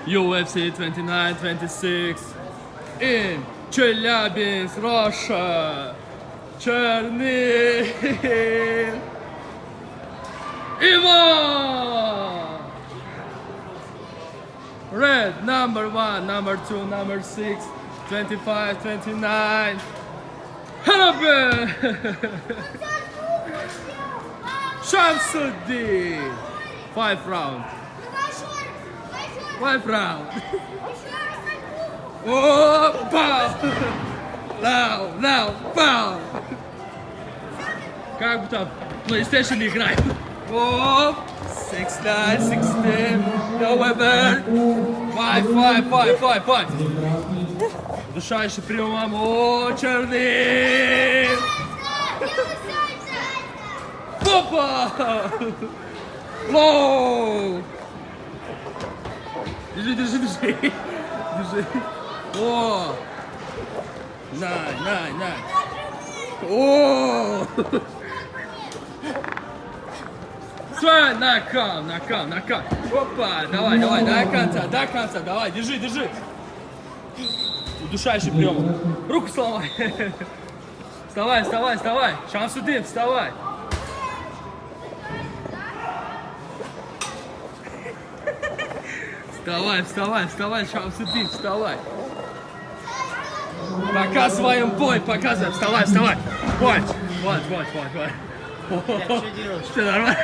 UFC 29-26 in Chelyabinsk, Russia. Chernihiv Ivan. Red, number 1, number 2, number 6, 25, 29. Harabin. Shamsuddin. 5 round. 5 round. Oh, pow! Now, pow! Как бы там PlayStation играет. О, 6-9, 16, November. 5. Удушающий приемом. О, черный! Опа! Лоу! Держи. О! Най. О! Все, нокаут. Опа, давай, до конца, давай, держи. Удушающий прием. Руку сломай. Вставай. Шамсудин, вставай. Вставай, Шамсудин, вставай. Показываем бой, Вставай. Вот. Что, нормально?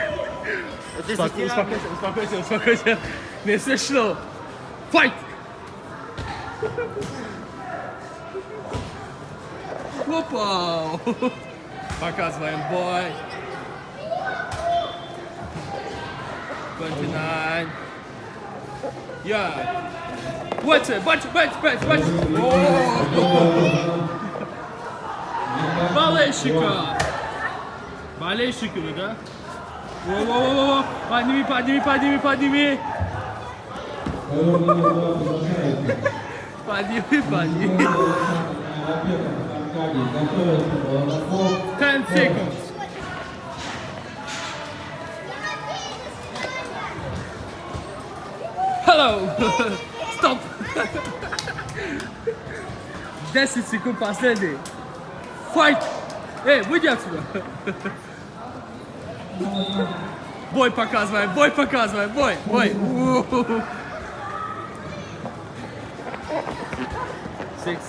Успокойся. Не смешно. Файт! Опа! Показываем бой. 29. Yeah. Watch it. Болельщики вы, да? Во. Подними. Подними. 10 seconds. Hello. Стоп. 10 секунд последний. Fight. Эй, выйди отсюда. Бой показывай. Бой. Six.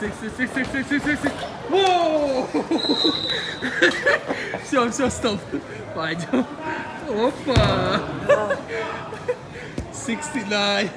Все, стоп. Пойдем. Опа. 69.